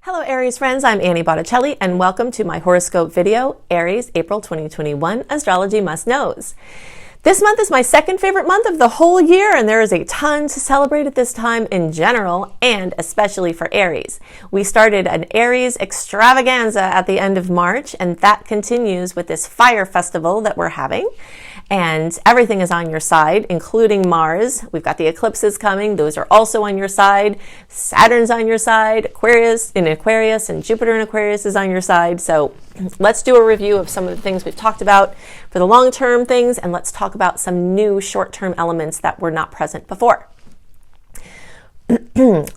Hello Aries friends, I'm Annie Botticelli and welcome to my horoscope video, Aries, April 2021, Astrology Must Knows. This month is my second favorite month of the whole year, and there is a ton to celebrate at this time in general and especially for Aries. We started an Aries extravaganza at the end of March, and that continues with this fire festival that we're having. And everything is on your side, including Mars. We've got the eclipses coming. Those are also on your side. Saturn's on your side. Aquarius in Aquarius and Jupiter in Aquarius is on your side. So let's do a review of some of the things we've talked about for the long-term things, and let's talk about some new short-term elements that were not present before.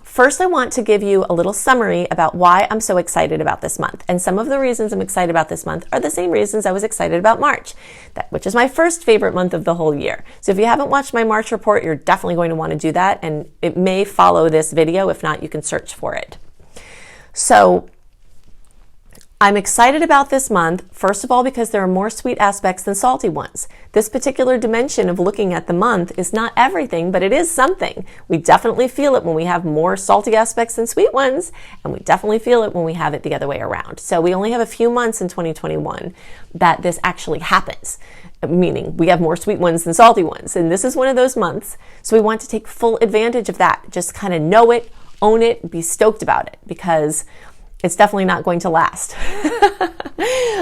First, I want to give you a little summary about why I'm so excited about this month. And some of the reasons I'm excited about this month are the same reasons I was excited about March, which is my first favorite month of the whole year. So if you haven't watched my March report, you're definitely going to want to do that. And it may follow this video. If not, you can search for it. So I'm excited about this month, first of all, because there are more sweet aspects than salty ones. This particular dimension of looking at the month is not everything, but it is something. We definitely feel it when we have more salty aspects than sweet ones, and we definitely feel it when we have it the other way around. So we only have a few months in 2021 that this actually happens, meaning we have more sweet ones than salty ones. And this is one of those months, so we want to take full advantage of that. Just kind of know it, own it, be stoked about it, because it's definitely not going to last.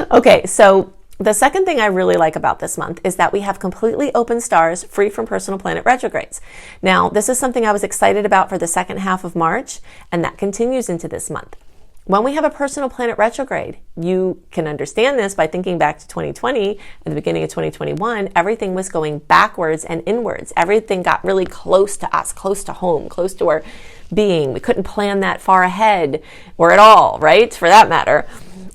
Okay, so the second thing I really like about this month is that we have completely open stars free from personal planet retrogrades. Now, this is something I was excited about for the second half of March, and that continues into this month. When we have a personal planet retrograde, you can understand this by thinking back to 2020, at the beginning of 2021, everything was going backwards and inwards. Everything got really close to us, close to home, close to our being. We couldn't plan that far ahead or at all, right? For that matter.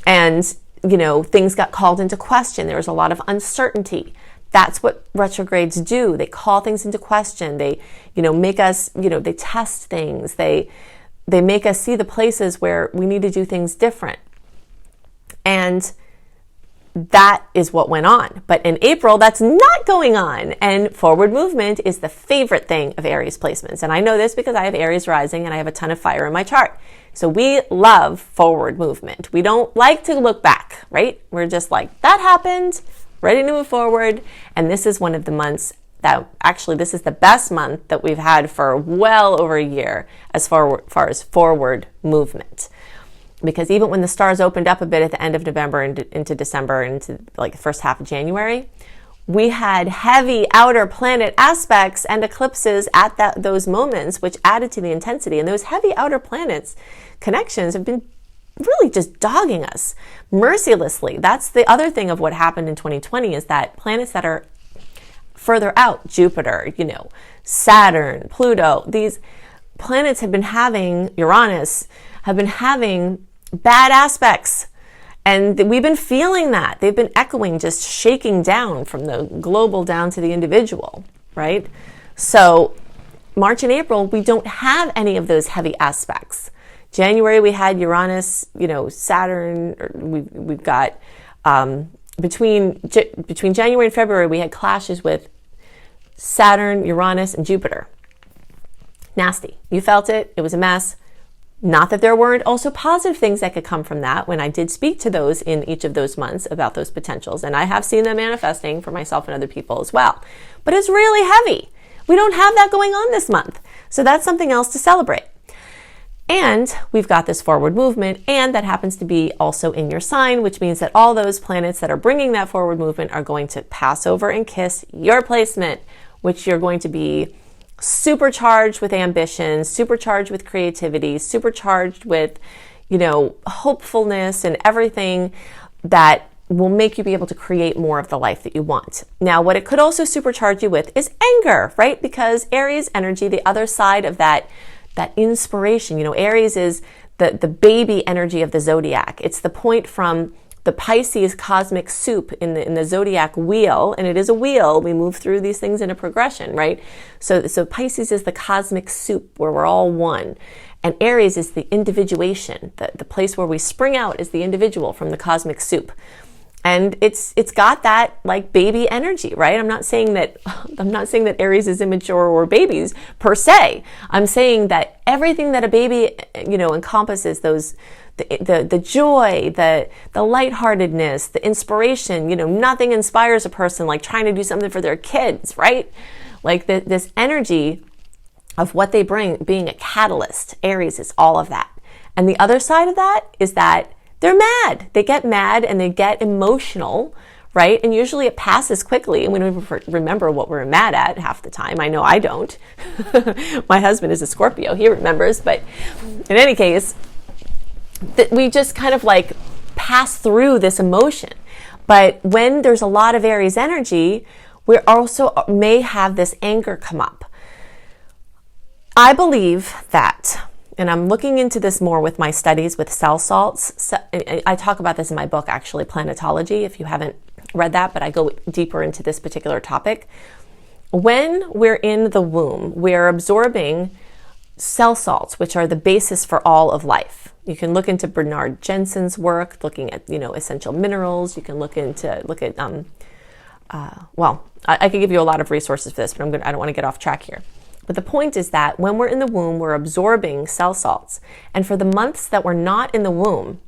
And, you know, things got called into question. There was a lot of uncertainty. That's what retrogrades do. They call things into question. They, make us, they test things. They make us see the places where we need to do things different. And that is what went on. But in April, that's not going on. And forward movement is the favorite thing of Aries placements. And I know this because I have Aries rising and I have a ton of fire in my chart. So we love forward movement. We don't like to look back, right? We're just like, that happened, ready to move forward. And this is one of the months that actually, this is the best month that we've had for well over a year as far as forward movement. Because even when the stars opened up a bit at the end of November and into December and into like the first half of January, we had heavy outer planet aspects and eclipses at those moments, which added to the intensity. And those heavy outer planets connections have been really just dogging us mercilessly. That's the other thing of what happened in 2020 is that planets that are further out, Jupiter, Saturn, Pluto, these planets have been having, Uranus, have been having bad aspects. And we've been feeling that. They've been echoing, just shaking down from the global down to the individual, right? So March and April, we don't have any of those heavy aspects. January, we had Uranus, Saturn, we've got, between January and February, we had clashes with Saturn, Uranus, and Jupiter. Nasty. You felt it. It was a mess. Not that there weren't also positive things that could come from that when I did speak to those in each of those months about those potentials. And I have seen them manifesting for myself and other people as well. But it's really heavy. We don't have that going on this month. So that's something else to celebrate. And we've got this forward movement, and that happens to be also in your sign, which means that all those planets that are bringing that forward movement are going to pass over and kiss your placement, which you're going to be supercharged with ambition, supercharged with creativity, supercharged with, hopefulness and everything that will make you be able to create more of the life that you want. Now, what it could also supercharge you with is anger, right? Because Aries energy, the other side of that inspiration, Aries is the baby energy of the zodiac. It's the point from the Pisces cosmic soup in the zodiac wheel, and it is a wheel. We move through these things in a progression, right? So Pisces is the cosmic soup where we're all one. And Aries is the individuation, the place where we spring out as the individual from the cosmic soup. And it's got that like baby energy, right? I'm not saying that Aries is immature or babies per se. I'm saying that everything that a baby, encompasses, those the joy, the lightheartedness, the inspiration, nothing inspires a person like trying to do something for their kids, right? Like this energy of what they bring, being a catalyst. Aries is all of that. And the other side of that is that they're mad. They get mad and they get emotional, right? And usually it passes quickly and we don't even remember what we're mad at half the time. I know I don't. My husband is a Scorpio. He remembers. But in any case, we just kind of like pass through this emotion. But when there's a lot of Aries energy, we also may have this anger come up. I believe that, and I'm looking into this more with my studies with cell salts. So, I talk about this in my book, actually, Planetology, if you haven't read that, but I go deeper into this particular topic. When we're in the womb, we're absorbing cell salts, which are the basis for all of life. You can look into Bernard Jensen's work, looking at, essential minerals. You can look at, I could give you a lot of resources for this, but I don't want to get off track here. But the point is that when we're in the womb, we're absorbing cell salts. And for the months that we're not in the womb,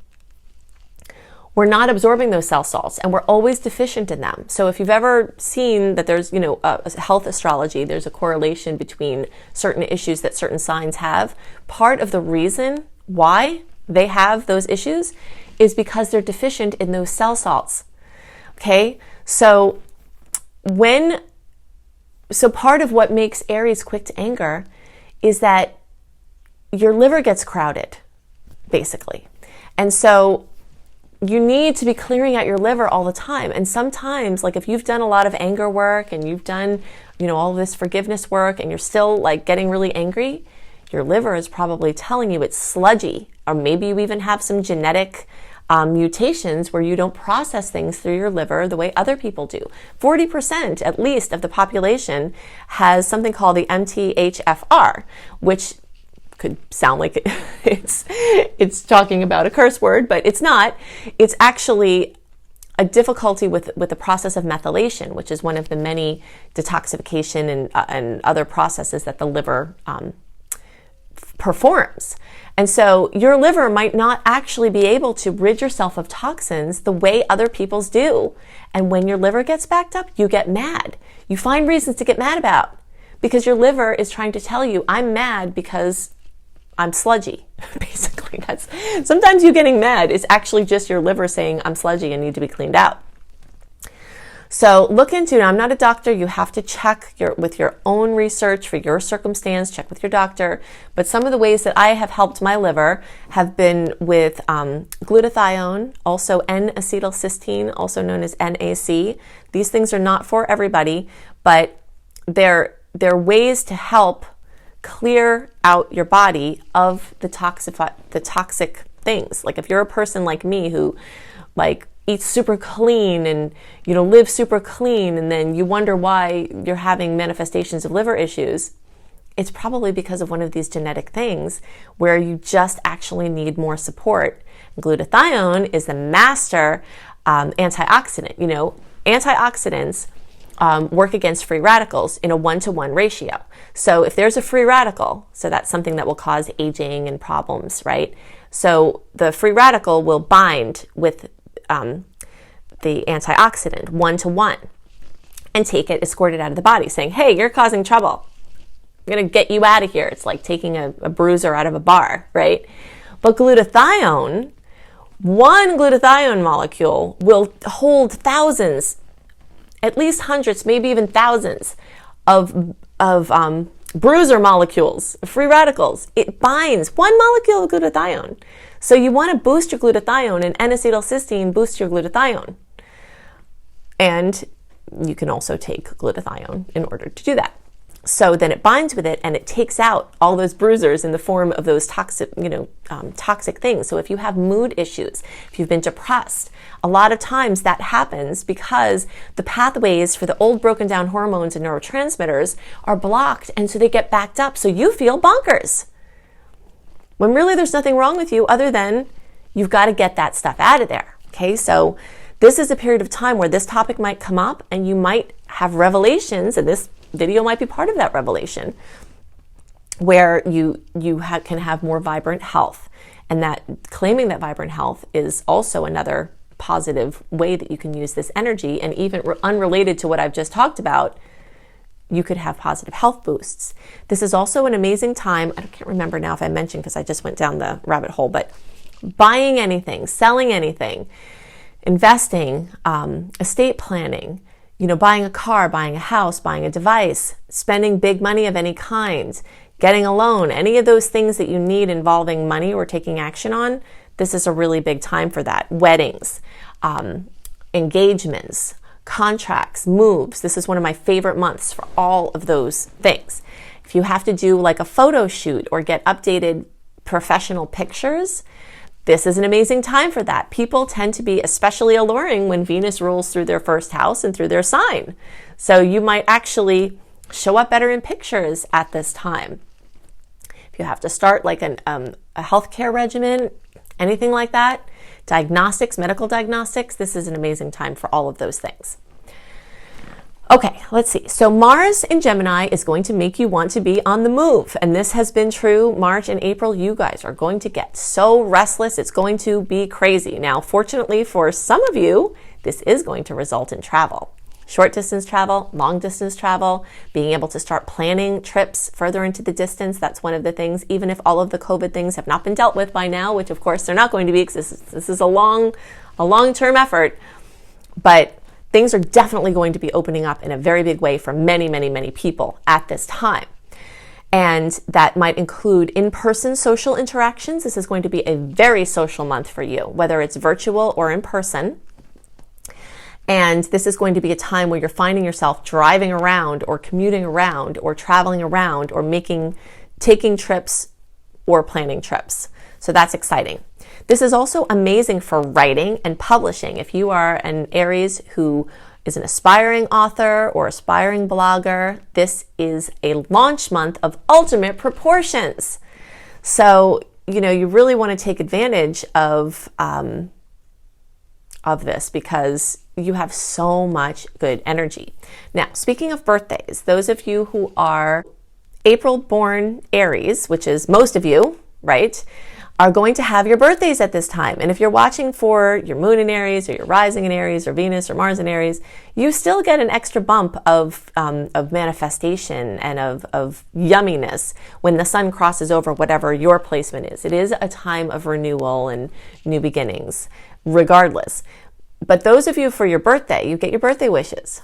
we're not absorbing those cell salts and we're always deficient in them. So if you've ever seen that there's, health astrology, there's a correlation between certain issues that certain signs have. Part of the reason why they have those issues is because they're deficient in those cell salts. Okay? So part of what makes Aries quick to anger is that your liver gets crowded, basically. And so you need to be clearing out your liver all the time. And sometimes, like if you've done a lot of anger work and you've done, all of this forgiveness work and you're still like getting really angry, your liver is probably telling you it's sludgy. Or maybe you even have some genetic mutations where you don't process things through your liver the way other people do. 40% at least of the population has something called the MTHFR, which could sound like it's talking about a curse word, but it's not. It's actually a difficulty with the process of methylation, which is one of the many detoxification and other processes that the liver performs. And so your liver might not actually be able to rid yourself of toxins the way other people's do. And when your liver gets backed up, you get mad. You find reasons to get mad about because your liver is trying to tell you, I'm mad because I'm sludgy. Basically, sometimes you getting mad is actually just your liver saying, I'm sludgy and need to be cleaned out. So look into it. I'm not a doctor. You have to check with your own research for your circumstance, check with your doctor. But some of the ways that I have helped my liver have been with glutathione, also N-acetylcysteine, also known as NAC. These things are not for everybody, but they're ways to help clear out your body of the toxic things. Like if you're a person like me who eats super clean and live super clean, and then you wonder why you're having manifestations of liver issues, it's probably because of one of these genetic things where you just actually need more support. Glutathione is the master antioxidant. Antioxidants work against free radicals in a 1-to-1 ratio. So if there's a free radical, so that's something that will cause aging and problems, right? So the free radical will bind with the antioxidant 1-to-1 and escort it out of the body, saying, hey, you're causing trouble. I'm going to get you out of here. It's like taking a bruiser out of a bar, right? But glutathione, one glutathione molecule will hold thousands, at least hundreds, maybe even thousands of bruiser molecules, free radicals. It binds one molecule of glutathione. So you want to boost your glutathione, and N-acetylcysteine boosts your glutathione. And you can also take glutathione in order to do that. So then it binds with it and it takes out all those bruisers in the form of those toxic things. So if you have mood issues, if you've been depressed, a lot of times that happens because the pathways for the old broken down hormones and neurotransmitters are blocked, and so they get backed up. So you feel bonkers. When really there's nothing wrong with you other than you've got to get that stuff out of there. Okay, so This is a period of time where this topic might come up and you might have revelations, and this video might be part of that revelation, where you can have more vibrant health. And that claiming that vibrant health is also another positive way that you can use this energy. And even unrelated to what I've just talked about, you could have positive health boosts. This is also an amazing time. I can't remember now if I mentioned, because I just went down the rabbit hole, but buying anything, selling anything, investing, estate planning, buying a car, buying a house, buying a device, spending big money of any kind, getting a loan, any of those things that you need involving money or taking action on, this is a really big time for that. Weddings, engagements, contracts, moves. This is one of my favorite months for all of those things. If you have to do like a photo shoot or get updated professional pictures, this is an amazing time for that. People tend to be especially alluring when Venus rules through their first house and through their sign. So you might actually show up better in pictures at this time. If you have to start like a healthcare regimen, anything like that, diagnostics, medical diagnostics, this is an amazing time for all of those things. Okay, let's see. So Mars in Gemini is going to make you want to be on the move. And this has been true March and April. You guys are going to get so restless. It's going to be crazy. Now, fortunately for some of you, this is going to result in travel. Short distance travel, long distance travel, being able to start planning trips further into the distance. That's one of the things, even if all of the COVID things have not been dealt with by now, which of course they're not going to be, because this is a long-term effort. But things are definitely going to be opening up in a very big way for many, many, many people at this time. And that might include in-person social interactions. This is going to be a very social month for you, whether it's virtual or in person. And this is going to be a time where you're finding yourself driving around or commuting around or traveling around or taking trips or planning trips. So that's exciting. This is also amazing for writing and publishing. If you are an Aries who is an aspiring author or aspiring blogger, this is a launch month of ultimate proportions. So, you really want to take advantage of this, because you have so much good energy. Now, speaking of birthdays, those of you who are April-born Aries, which is most of you, right, are going to have your birthdays at this time. And if you're watching for your moon in Aries or your rising in Aries or Venus or Mars in Aries, you still get an extra bump of manifestation and of yumminess when the sun crosses over whatever your placement is. It is a time of renewal and new beginnings, regardless. But those of you for your birthday, you get your birthday wishes.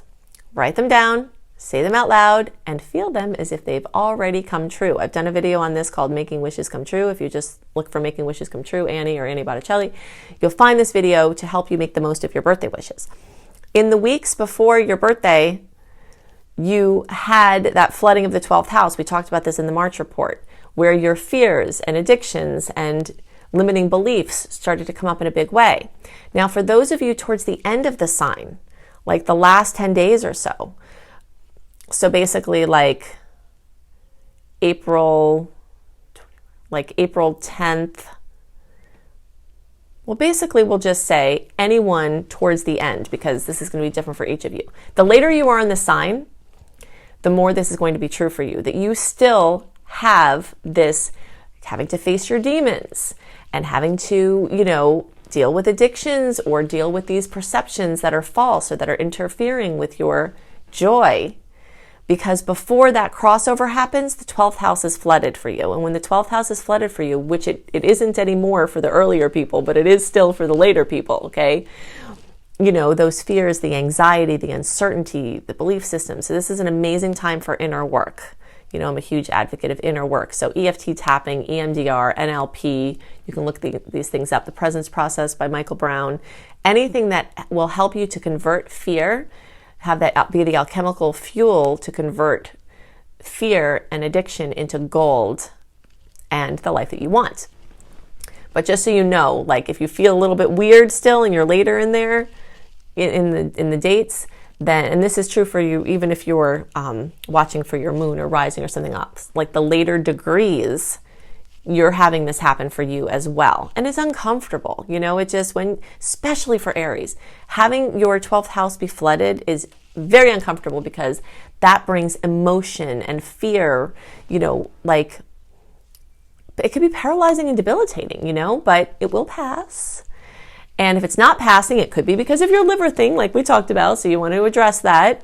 Write them down, say them out loud, and feel them as if they've already come true. I've done a video on this called Making Wishes Come True. If you just look for Making Wishes Come True, Annie or Annie Botticelli, you'll find this video to help you make the most of your birthday wishes. In the weeks before your birthday, you had that flooding of the 12th house. We talked about this in the March report, where your fears and addictions and limiting beliefs started to come up in a big way. Now, for those of you towards the end of the sign, like the last 10 days or so, so basically like April 10th, well, basically we'll just say anyone towards the end, because this is going to be different for each of you. The later you are in the sign, the more this is going to be true for you, that you still have this having to face your demons and having to, deal with addictions or deal with these perceptions that are false or that are interfering with your joy. Because before that crossover happens, the 12th house is flooded for you. And when the 12th house is flooded for you, which it isn't anymore for the earlier people, but it is still for the later people, okay? Those fears, the anxiety, the uncertainty, the belief system. So this is an amazing time for inner work. I'm a huge advocate of inner work. So EFT tapping, EMDR, NLP, you can look these things up. The Presence Process by Michael Brown. Anything that will help you to convert fear, have that be the alchemical fuel to convert fear and addiction into gold and the life that you want. But just so you know, like if you feel a little bit weird still and you're later in there, in the dates, then, and this is true for you even if you're watching for your moon or rising or something else, like the later degrees, you're having this happen for you as well. And it's uncomfortable, you know, it just especially for Aries, having your 12th house be flooded is very uncomfortable because that brings emotion and fear, you know, like it could be paralyzing and debilitating, you know, but it will pass. And if it's not passing, it could be because of your liver thing, like we talked about. So you want to address that.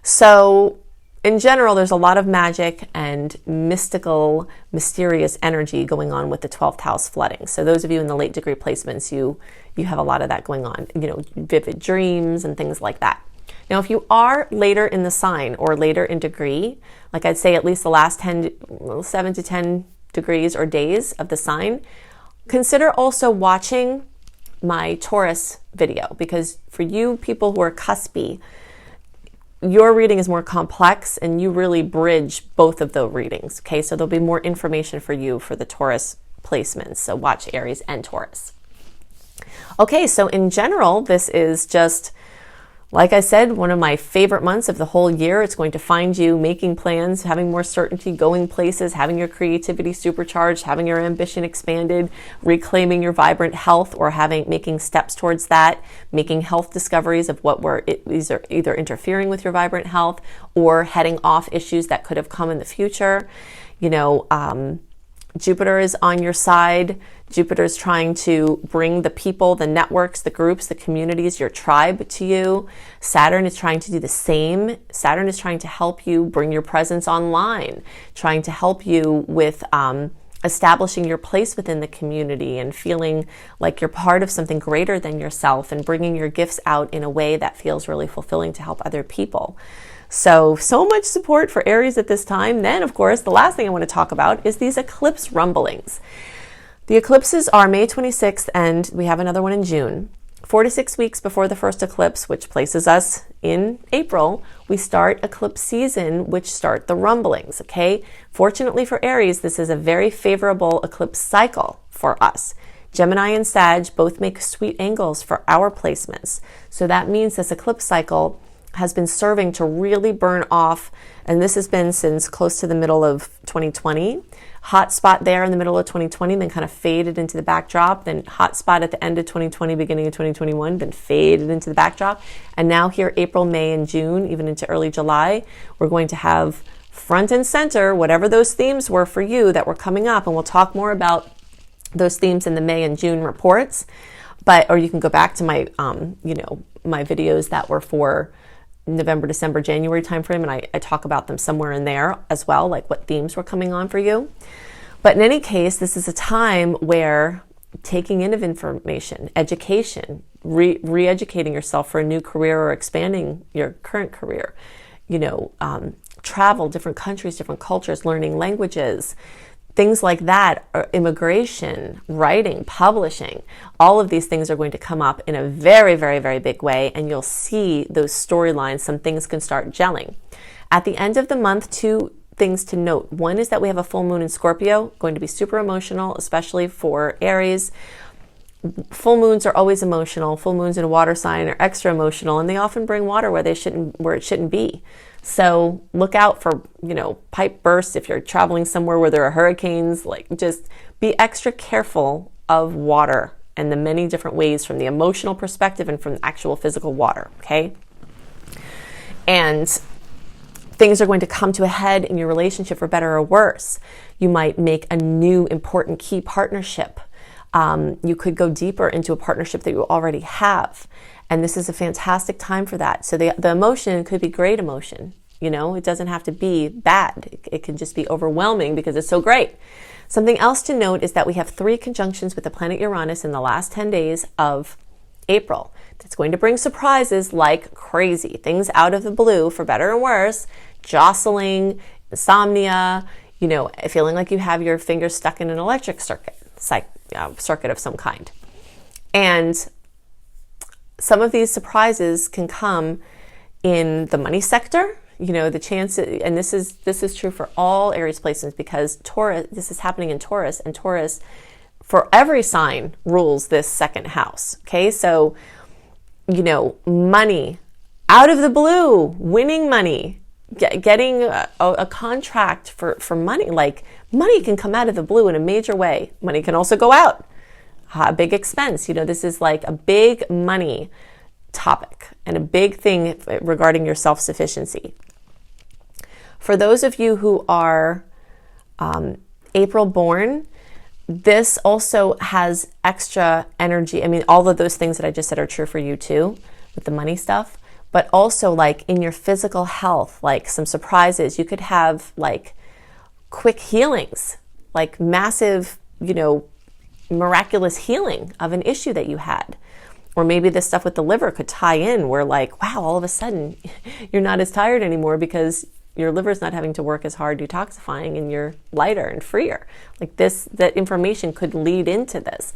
So in general, there's a lot of magic and mystical, mysterious energy going on with the 12th house flooding. So those of you in the late degree placements, you have a lot of that going on, you know, vivid dreams and things like that. Now, if you are later in the sign or later in degree, like I'd say at least the last 7 to 10 degrees or days of the sign, consider also watching my Taurus video, because for you people who are cuspy, your reading is more complex and you really bridge both of the readings, okay? So there'll be more information for you for the Taurus placements. So watch Aries and Taurus. Okay, so in general, this is just, like I said, one of my favorite months of the whole year. It's going to find you making plans, having more certainty, going places, having your creativity supercharged, having your ambition expanded, reclaiming your vibrant health, or making steps towards that, making health discoveries of what were either interfering with your vibrant health or heading off issues that could have come in the future. You know, Jupiter is on your side. Jupiter is trying to bring the people, the networks, the groups, the communities, your tribe to you. Saturn is trying to do the same. Saturn is trying to help you bring your presence online, trying to help you with establishing your place within the community and feeling like you're part of something greater than yourself and bringing your gifts out in a way that feels really fulfilling to help other people. So much support for Aries at this time. Then, of course, the last thing I want to talk about is these eclipse rumblings. The eclipses are May 26th, and we have another one in June. 4 to 6 weeks before the first eclipse, which places us in April, we start eclipse season, which start the rumblings, okay? Fortunately for Aries, this is a very favorable eclipse cycle for us. Gemini and Sag both make sweet angles for our placements. So that means this eclipse cycle has been serving to really burn off, and this has been since close to the middle of 2020. Hot spot there in the middle of 2020, then kind of faded into the backdrop, then hot spot at the end of 2020, beginning of 2021, then faded into the backdrop. And now here, April, May, and June, even into early July, we're going to have front and center, whatever those themes were for you that were coming up, and we'll talk more about those themes in the May and June reports. Or you can go back to my, my videos that were for November, December, January timeframe, and I talk about them somewhere in there as well, like what themes were coming on for you. But in any case, this is a time where taking in of information, education, re-educating yourself for a new career or expanding your current career, travel, different countries, different cultures, learning languages, things like that, or immigration, writing, publishing, all of these things are going to come up in a very, very, very big way, and you'll see those storylines, some things can start gelling. At the end of the month, 2 things to note. One is that we have a full moon in Scorpio, going to be super emotional, especially for Aries. Full moons are always emotional. Full moons in a water sign are extra emotional, and they often bring water where it shouldn't be. So look out for, pipe bursts if you're traveling somewhere where there are hurricanes. Like, just be extra careful of water and the many different ways from the emotional perspective and from the actual physical water, okay? And things are going to come to a head in your relationship for better or worse. You might make a new important key partnership. You could go deeper into a partnership that you already have. And this is a fantastic time for that. So the emotion could be great emotion. It doesn't have to be bad. It can just be overwhelming because it's so great. Something else to note is that we have 3 conjunctions with the planet Uranus in the last 10 days of April. That's going to bring surprises like crazy. Things out of the blue, for better and worse, jostling, insomnia, feeling like you have your fingers stuck in an electric circuit, circuit of some kind. And some of these surprises can come in the money sector. The chance, and this is true for all Aries placements, because Taurus, this is happening in Taurus, and Taurus for every sign rules this second house. Okay, so money out of the blue, winning money, getting a contract for money. Like, money can come out of the blue in a major way. Money can also go out. A big expense. This is like a big money topic and a big thing regarding your self-sufficiency. For those of you who are April born, this also has extra energy. I mean, all of those things that I just said are true for you too, with the money stuff, but also like in your physical health, like some surprises. You could have like quick healings, like massive, miraculous healing of an issue that you had. Or maybe this stuff with the liver could tie in where like, wow, all of a sudden you're not as tired anymore because your liver's not having to work as hard detoxifying and you're lighter and freer. Like that information could lead into this.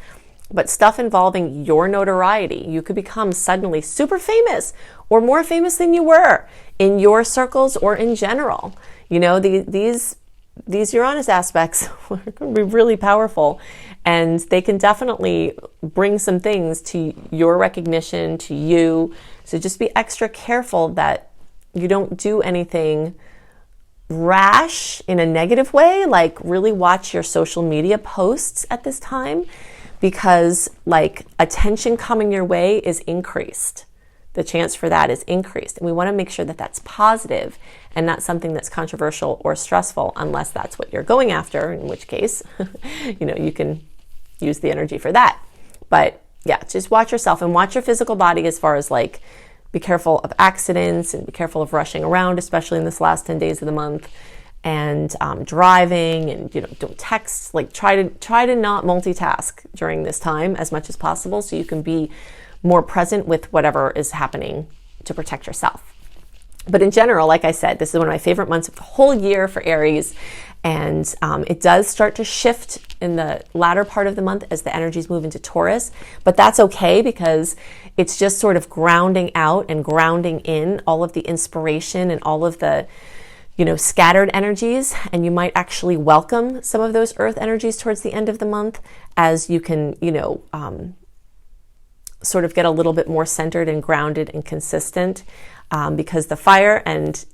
But stuff involving your notoriety, you could become suddenly super famous or more famous than you were in your circles or in general. These Uranus aspects can be really powerful, and they can definitely bring some things to your recognition, to you. So just be extra careful that you don't do anything rash in a negative way. Like, really watch your social media posts at this time, because like attention coming your way is increased. The chance for that is increased. And we want to make sure that that's positive and not something that's controversial or stressful, unless that's what you're going after, in which case, you can use the energy for that. But yeah, just watch yourself and watch your physical body, as far as like, be careful of accidents and be careful of rushing around, especially in this last 10 days of the month, and driving, and don't text. Like, try to not multitask during this time as much as possible, so you can be more present with whatever is happening to protect yourself. But in general, like I said, this is one of my favorite months of the whole year for Aries. And it does start to shift in the latter part of the month as the energies move into Taurus. But that's okay, because it's just sort of grounding out and grounding in all of the inspiration and all of the, scattered energies. And you might actually welcome some of those earth energies towards the end of the month, as you can, sort of get a little bit more centered and grounded and consistent, because the fire and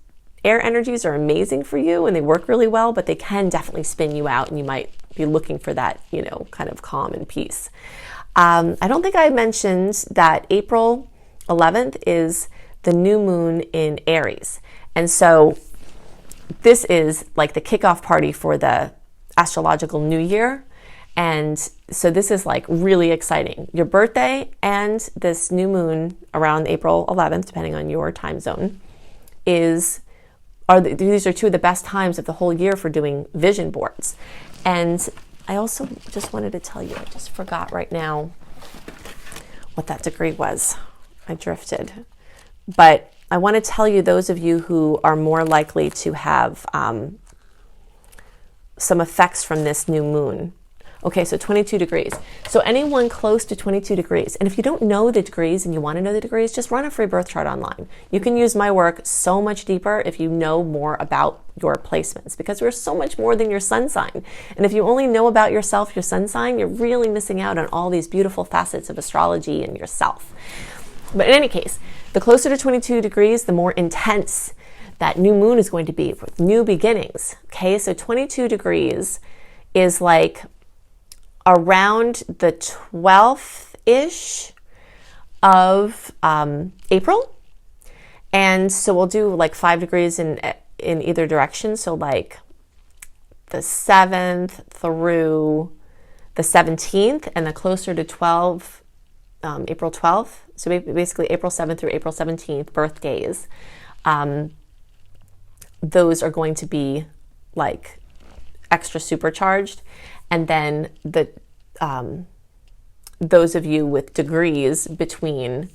air energies are amazing for you and they work really well, but they can definitely spin you out, and you might be looking for that, kind of calm and peace. I don't think I mentioned that April 11th is the new moon in Aries. And so this is like the kickoff party for the astrological new year. And so this is like really exciting. Your birthday and this new moon around April 11th, depending on your time zone, these are two of the best times of the whole year for doing vision boards. And I also just wanted to tell you, I just forgot right now what that degree was. I drifted. But I want to tell you, those of you who are more likely to have some effects from this new moon. Okay, so 22 degrees. So anyone close to 22 degrees, and if you don't know the degrees and you want to know the degrees, just run a free birth chart online. You can use my work so much deeper if you know more about your placements, because we're so much more than your sun sign. And if you only know about yourself, your sun sign, you're really missing out on all these beautiful facets of astrology and yourself. But in any case, the closer to 22 degrees, the more intense that new moon is going to be with new beginnings. Okay, so 22 degrees is like around the 12th-ish of April. And so we'll do like 5 degrees in either direction. So like the 7th through the 17th, and the closer to April 12th. So basically April 7th through April 17th, birthdays. Those are going to be like extra supercharged. And then those of you with degrees between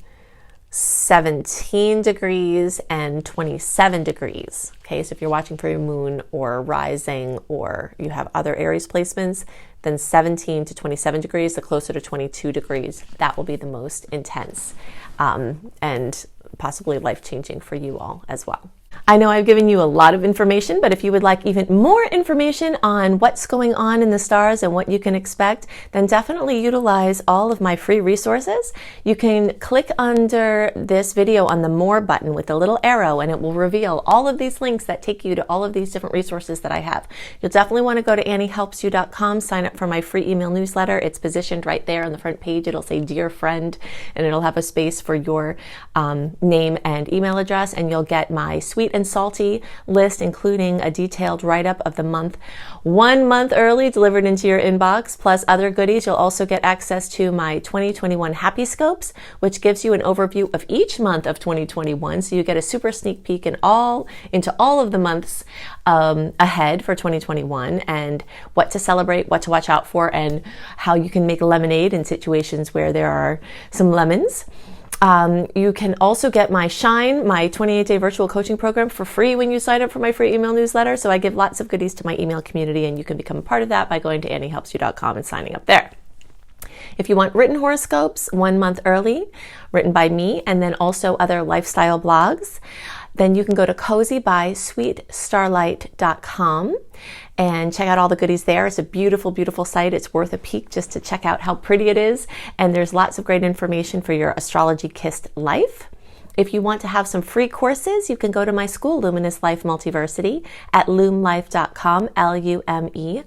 17 degrees and 27 degrees. Okay, so if you're watching for your moon or rising, or you have other Aries placements, then 17 to 27 degrees, the closer to 22 degrees, that will be the most intense and possibly life-changing for you all as well. I know I've given you a lot of information, but if you would like even more information on what's going on in the stars and what you can expect, then definitely utilize all of my free resources. You can click under this video on the More button with the little arrow, and it will reveal all of these links that take you to all of these different resources that I have. You'll definitely want to go to anniehelpsyou.com, sign up for my free email newsletter. It's positioned right there on the front page. It'll say Dear Friend, and it'll have a space for your name and email address, and you'll get my sweet and salty list, including a detailed write-up of the month, 1 month early, delivered into your inbox, plus other goodies. You'll also get access to my 2021 Happy Scopes, which gives you an overview of each month of 2021, so you get a super sneak peek into all of the months ahead for 2021, and what to celebrate, what to watch out for, and how you can make lemonade in situations where there are some lemons. You can also get my Shine, my 28-day virtual coaching program, for free when you sign up for my free email newsletter. So I give lots of goodies to my email community, and you can become a part of that by going to anniehelpsyou.com and signing up there. If you want written horoscopes 1 month early, written by me, and then also other lifestyle blogs, then you can go to cozybysweetstarlight.com and check out all the goodies there. It's a beautiful, beautiful site. It's worth a peek just to check out how pretty it is. And there's lots of great information for your astrology-kissed life. If you want to have some free courses, you can go to my school, Luminous Life Multiversity, at lumelife.com, L-U-M-E.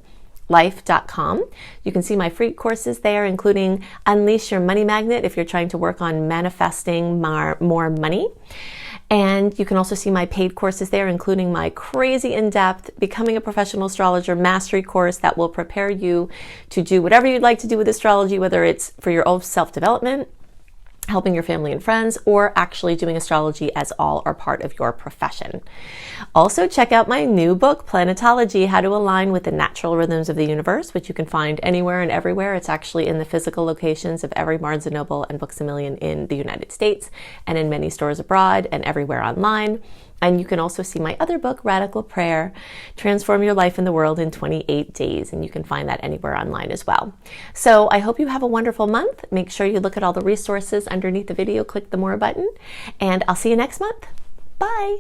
life.com. You can see my free courses there, including Unleash Your Money Magnet if you're trying to work on manifesting more money. And you can also see my paid courses there, including my crazy in-depth Becoming a Professional Astrologer Mastery course that will prepare you to do whatever you'd like to do with astrology, whether it's for your own self-development, helping your family and friends, or actually doing astrology as all or part of your profession. Also, check out my new book, Planetology, How to Align with the Natural Rhythms of the Universe, which you can find anywhere and everywhere. It's actually in the physical locations of every Barnes & Noble and Books A Million in the United States, and in many stores abroad, and everywhere online. And you can also see my other book, Radical Prayer, Transform Your Life in the World in 28 Days. And you can find that anywhere online as well. So I hope you have a wonderful month. Make sure you look at all the resources underneath the video, click the More button, and I'll see you next month. Bye.